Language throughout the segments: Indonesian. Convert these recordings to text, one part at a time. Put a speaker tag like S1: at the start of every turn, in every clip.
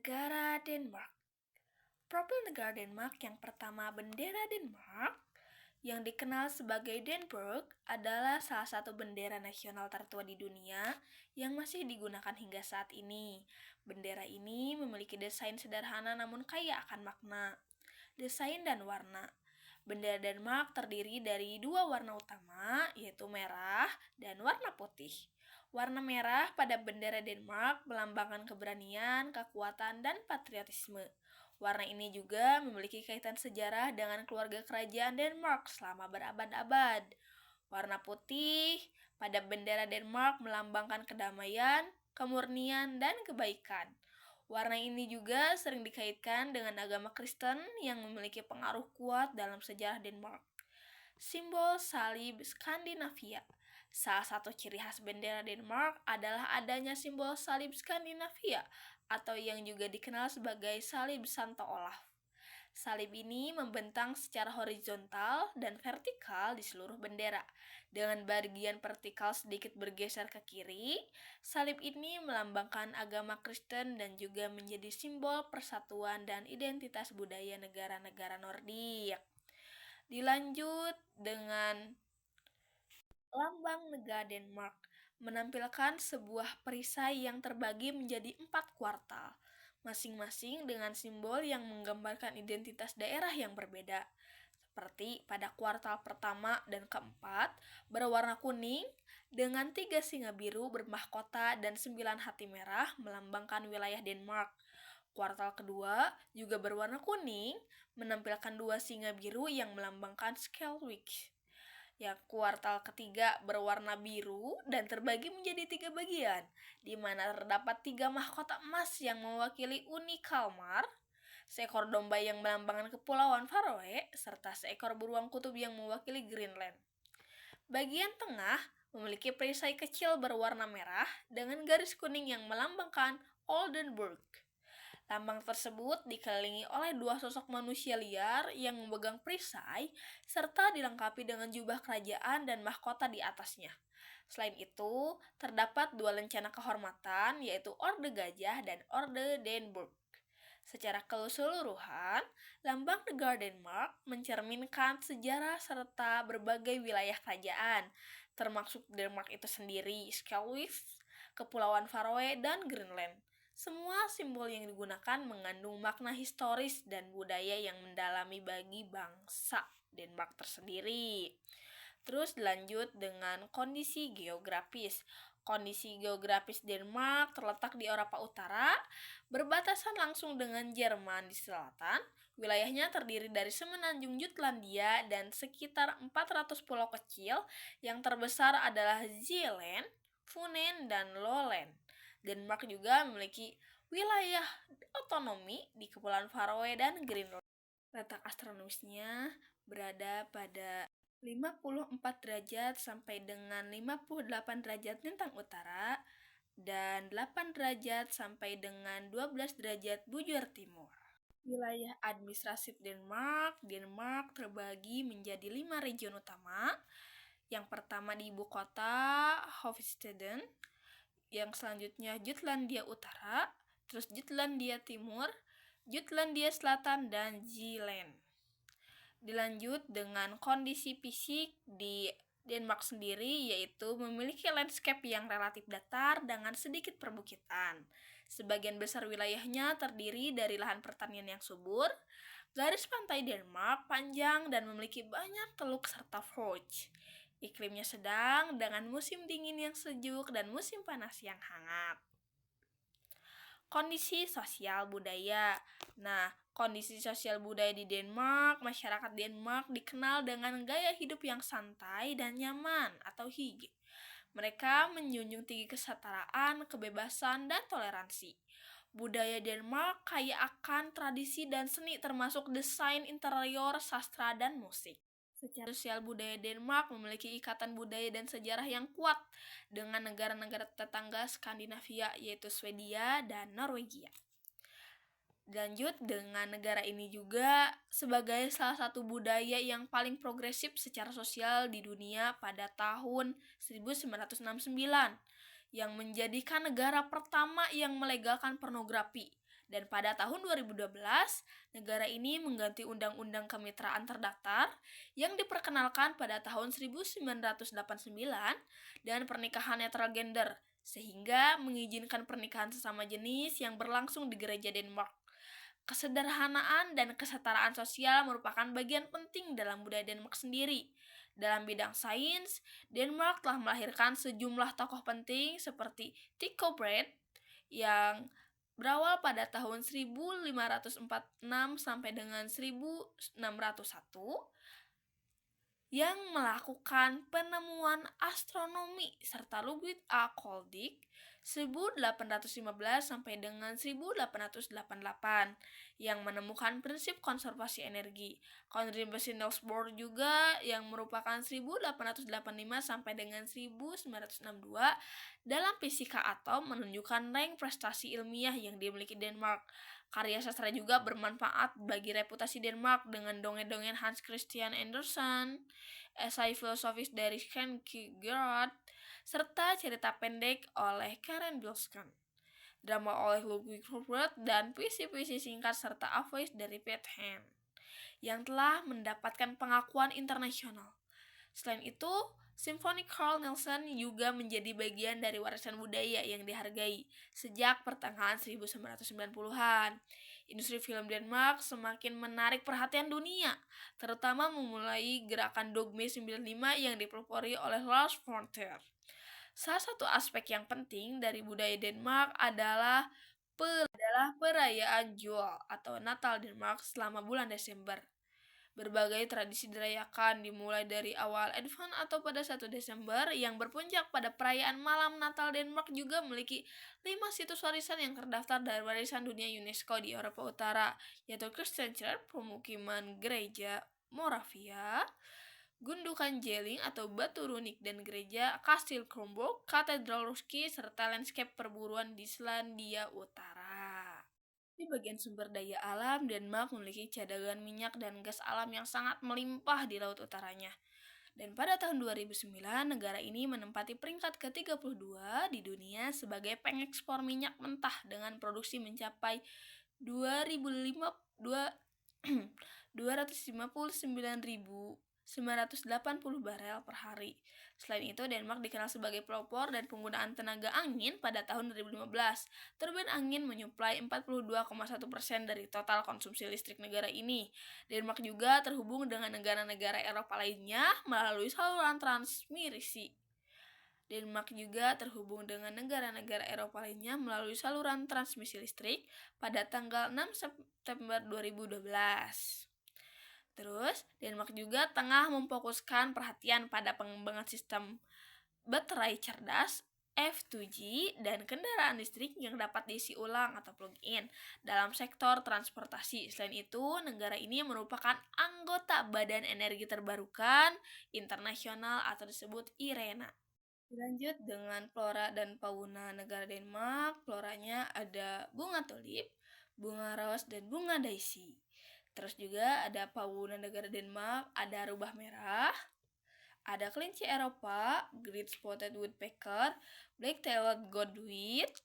S1: Negara Denmark. Profil negara Denmark yang pertama, bendera Denmark, yang dikenal sebagai Dannebrog, adalah salah satu bendera nasional tertua di dunia yang masih digunakan hingga saat ini. Bendera ini memiliki desain sederhana namun kaya akan makna, desain dan warna. Bendera Denmark terdiri dari dua warna utama, yaitu merah dan warna putih. Warna merah pada bendera Denmark melambangkan keberanian, kekuatan, dan patriotisme. Warna ini juga memiliki kaitan sejarah dengan keluarga kerajaan Denmark selama berabad-abad. Warna putih pada bendera Denmark melambangkan kedamaian, kemurnian, dan kebaikan. Warna ini juga sering dikaitkan dengan agama Kristen yang memiliki pengaruh kuat dalam sejarah Denmark. Simbol salib Skandinavia. Salah satu ciri khas bendera Denmark adalah adanya simbol salib Skandinavia atau yang juga dikenal sebagai salib Santo Olaf. Salib ini membentang secara horizontal dan vertikal di seluruh bendera. Dengan bagian vertikal sedikit bergeser ke kiri, salib ini melambangkan agama Kristen dan juga menjadi simbol persatuan dan identitas budaya negara-negara Nordik. Dilanjut dengan lambang negara Denmark, menampilkan sebuah perisai yang terbagi menjadi 4 kuartal, masing-masing dengan simbol yang menggambarkan identitas daerah yang berbeda. Seperti pada kuartal pertama dan keempat berwarna kuning dengan 3 singa biru bermahkota dan 9 hati merah melambangkan wilayah Denmark. Kuartal kedua juga berwarna kuning menampilkan 2 singa biru yang melambangkan Skelwick. Yang kuartal ketiga berwarna biru dan terbagi menjadi 3 bagian, di mana terdapat 3 mahkota emas yang mewakili Uni Kalmar, seekor domba yang melambangkan Kepulauan Faroe, serta seekor beruang kutub yang mewakili Greenland. Bagian tengah memiliki perisai kecil berwarna merah dengan garis kuning yang melambangkan Oldenburg. Lambang tersebut dikelilingi oleh 2 sosok manusia liar yang memegang perisai serta dilengkapi dengan jubah kerajaan dan mahkota di atasnya. Selain itu, terdapat 2 lencana kehormatan, yaitu Orde Gajah dan Orde Denburg. Secara keseluruhan, lambang negara Denmark mencerminkan sejarah serta berbagai wilayah kerajaan, termasuk Denmark itu sendiri, Skelwick, Kepulauan Faroe, dan Greenland. Semua simbol yang digunakan mengandung makna historis dan budaya yang mendalami bagi bangsa Denmark tersendiri. Terus dilanjut dengan kondisi geografis. Kondisi geografis Denmark terletak di Eropa Utara, berbatasan langsung dengan Jerman di selatan. Wilayahnya terdiri dari semenanjung Jutlandia dan sekitar 400 pulau kecil. Yang terbesar adalah Zeeland, Funen, dan Lolland. Denmark juga memiliki wilayah otonomi di Kepulauan Faroe dan Greenland. Letak astronomisnya berada pada 54 derajat sampai dengan 58 derajat lintang utara dan 8 derajat sampai dengan 12 derajat bujur timur. Wilayah administratif Denmark terbagi menjadi 5 region utama. Yang pertama di ibu kota Hovedstaden, yang selanjutnya Jutlandia Utara, terus Jutlandia Timur, Jutlandia Selatan, dan Zeeland. Dilanjut dengan kondisi fisik di Denmark sendiri, yaitu memiliki landscape yang relatif datar dengan sedikit perbukitan. Sebagian besar wilayahnya terdiri dari lahan pertanian yang subur. Garis pantai Denmark panjang dan memiliki banyak teluk serta fjord. Iklimnya sedang dengan musim dingin yang sejuk dan musim panas yang hangat. Kondisi sosial budaya. Kondisi sosial budaya di Denmark, masyarakat Denmark dikenal dengan gaya hidup yang santai dan nyaman atau hygge. Mereka menjunjung tinggi kesetaraan, kebebasan, dan toleransi. Budaya Denmark kaya akan tradisi dan seni termasuk desain interior, sastra, dan musik. Secara sosial budaya Denmark memiliki ikatan budaya dan sejarah yang kuat dengan negara-negara tetangga Skandinavia yaitu Swedia dan Norwegia. Lanjut dengan negara ini juga sebagai salah satu budaya yang paling progresif secara sosial di dunia pada tahun 1969 yang menjadikan negara pertama yang melegalkan pornografi Dan pada tahun 2012, negara ini mengganti Undang-Undang Kemitraan Terdaftar yang diperkenalkan pada tahun 1989 dan pernikahan netral gender, sehingga mengizinkan pernikahan sesama jenis yang berlangsung di gereja Denmark. Kesederhanaan dan kesetaraan sosial merupakan bagian penting dalam budaya Denmark sendiri. Dalam bidang sains, Denmark telah melahirkan sejumlah tokoh penting seperti Tycho Brahe yang berawal pada tahun 1546 sampai dengan 1601 yang melakukan penemuan astronomi serta Ludwig A. Koldig 1815 sampai dengan 1888 yang menemukan prinsip konservasi energi. Konrad Niels Bohr juga yang merupakan 1885 sampai dengan 1962 dalam fisika atom menunjukkan rank prestasi ilmiah yang dimiliki Denmark. Karya sastra juga bermanfaat bagi reputasi Denmark dengan dongeng-dongeng Hans Christian Andersen, esai filosofis dari Kierkegaard, serta cerita pendek oleh Karen Blixen, drama oleh Ludwig Hochberg, dan puisi-puisi singkat serta avoice dari Piet Hein yang telah mendapatkan pengakuan internasional. Selain itu, Simfoni Carl Nielsen juga menjadi bagian dari warisan budaya yang dihargai sejak pertengahan 1990-an. Industri film Denmark semakin menarik perhatian dunia, terutama memulai gerakan Dogme 95 yang dipelopori oleh Lars von Trier. Salah satu aspek yang penting dari budaya Denmark adalah perayaan Jul atau Natal Denmark selama bulan Desember. Berbagai tradisi dirayakan dimulai dari awal Advent atau pada 1 Desember yang berpuncak pada perayaan malam Natal. Denmark juga memiliki 5 situs warisan yang terdaftar dari warisan dunia UNESCO di Eropa Utara, yaitu Christian Church, pemukiman gereja Moravia, gundukan Jelling atau batu runik dan gereja Kastil Kronborg, Katedral Ruski, serta landscape perburuan di Selandia Utara. Di bagian sumber daya alam, Denmark memiliki cadangan minyak dan gas alam yang sangat melimpah di laut utaranya. Dan pada tahun 2009, negara ini menempati peringkat ke-32 di dunia sebagai pengekspor minyak mentah dengan produksi mencapai 259.980 barel per hari. Selain itu, Denmark dikenal sebagai pelopor dan penggunaan tenaga angin pada tahun 2015. Turbin angin menyuplai 42,1% dari total konsumsi listrik negara ini. Denmark juga terhubung dengan negara-negara Eropa lainnya melalui saluran transmisi. Denmark juga terhubung dengan negara-negara Eropa lainnya melalui saluran transmisi listrik pada tanggal 6 September 2012. Terus, Denmark juga tengah memfokuskan perhatian pada pengembangan sistem baterai cerdas F2G dan kendaraan listrik yang dapat diisi ulang atau plug-in dalam sektor transportasi. Selain itu, negara ini merupakan anggota Badan Energi Terbarukan Internasional atau disebut IRENA. Lanjut dengan flora dan fauna negara Denmark. Floranya ada bunga tulip, bunga ros, dan bunga daisy. Terus juga ada fauna negara Denmark, ada rubah merah, ada kelinci Eropa, great spotted woodpecker, black-tailed godwit,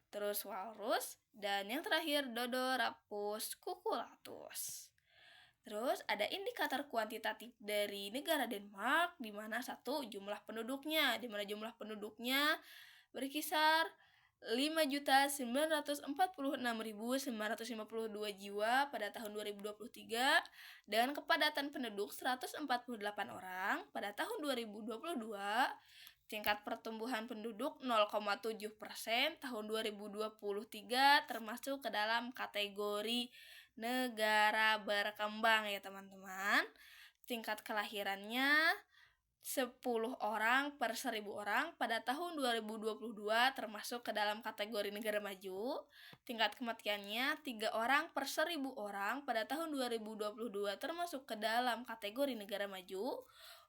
S1: terus walrus, dan yang terakhir dodo rapus cucullatus. Terus ada indikator kuantitatif dari negara Denmark, di mana satu jumlah penduduknya, di mana jumlah penduduknya berkisar 5.946.952 jiwa pada tahun 2023 dengan kepadatan penduduk 148 orang pada tahun 2022. Tingkat pertumbuhan penduduk 0,7% tahun 2023 termasuk ke dalam kategori negara berkembang ya teman-teman. Tingkat kelahirannya 10 orang per 1.000 orang pada tahun 2022 termasuk ke dalam kategori negara maju. Tingkat kematiannya 3 orang per 1.000 orang pada tahun 2022 termasuk ke dalam kategori negara maju.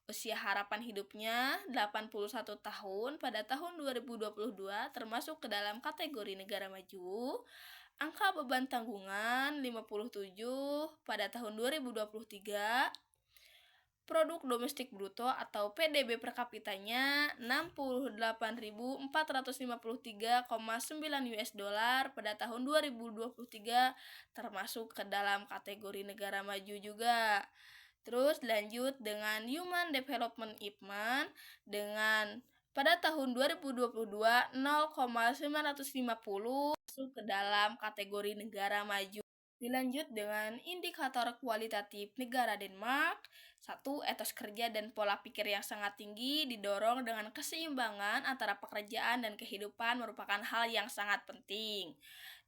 S1: Usia harapan hidupnya 81 tahun pada tahun 2022 termasuk ke dalam kategori negara maju. Angka beban tanggungan 57 pada tahun 2023. Produk domestik bruto atau PDB per kapitanya 68.453,9 US dollar pada tahun 2023, termasuk ke dalam kategori negara maju juga. Terus lanjut dengan Human Development Improvement dengan pada tahun 2022 0,950 masuk ke dalam kategori negara maju. Dilanjut dengan indikator kualitatif negara Denmark. 1. Etos kerja dan pola pikir yang sangat tinggi didorong dengan keseimbangan antara pekerjaan dan kehidupan merupakan hal yang sangat penting.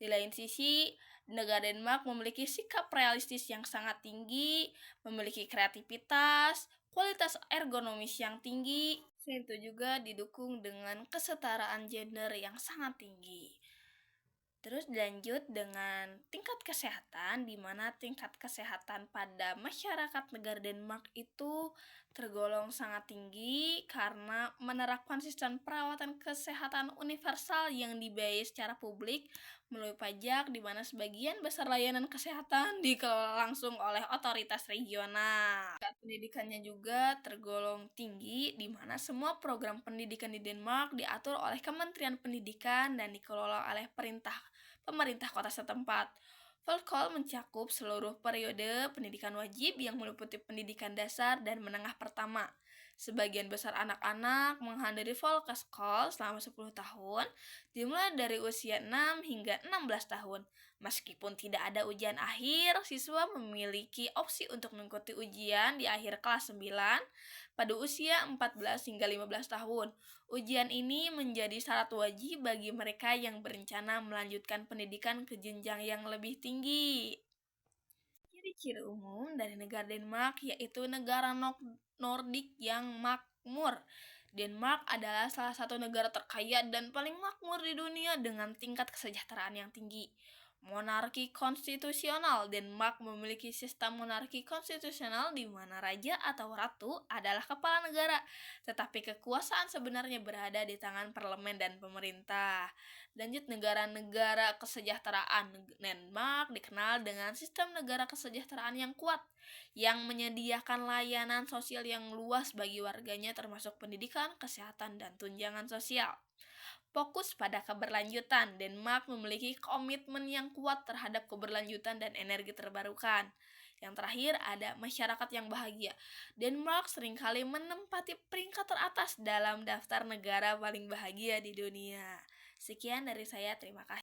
S1: Di lain sisi, negara Denmark memiliki sikap realistis yang sangat tinggi, memiliki kreativitas, kualitas ergonomis yang tinggi, selain itu juga didukung dengan kesetaraan gender yang sangat tinggi. Terus dilanjut dengan tingkat kesehatan, di mana tingkat kesehatan pada masyarakat negara Denmark itu tergolong sangat tinggi karena menerapkan sistem perawatan kesehatan universal yang dibiayai secara publik melalui pajak, di mana sebagian besar layanan kesehatan dikelola langsung oleh otoritas regional. Pendidikannya juga tergolong tinggi, di mana semua program pendidikan di Denmark diatur oleh Kementerian Pendidikan dan dikelola oleh pemerintah kota setempat. Volkol mencakup seluruh periode pendidikan wajib yang meliputi pendidikan dasar dan menengah pertama. Sebagian besar anak-anak menghadiri Volkeskol selama 10 tahun, dimulai dari usia 6 hingga 16 tahun. Meskipun tidak ada ujian akhir, siswa memiliki opsi untuk mengikuti ujian di akhir kelas 9 pada usia 14 hingga 15 tahun. Ujian ini menjadi syarat wajib bagi mereka yang berencana melanjutkan pendidikan ke jenjang yang lebih tinggi. Ciri-ciri umum dari negara Denmark yaitu negara Nordik yang makmur. Denmark adalah salah satu negara terkaya dan paling makmur di dunia dengan tingkat kesejahteraan yang tinggi. Monarki konstitusional. Denmark memiliki sistem monarki konstitusional di mana raja atau ratu adalah kepala negara, tetapi kekuasaan sebenarnya berada di tangan parlemen dan pemerintah. Lanjut, negara-negara kesejahteraan. Denmark dikenal dengan sistem negara kesejahteraan yang kuat, yang menyediakan layanan sosial yang luas bagi warganya termasuk pendidikan, kesehatan, dan tunjangan sosial. Fokus pada keberlanjutan. Denmark memiliki komitmen yang kuat terhadap keberlanjutan dan energi terbarukan. Yang terakhir ada masyarakat yang bahagia. Denmark seringkali menempati peringkat teratas dalam daftar negara paling bahagia di dunia. Sekian dari saya, terima kasih.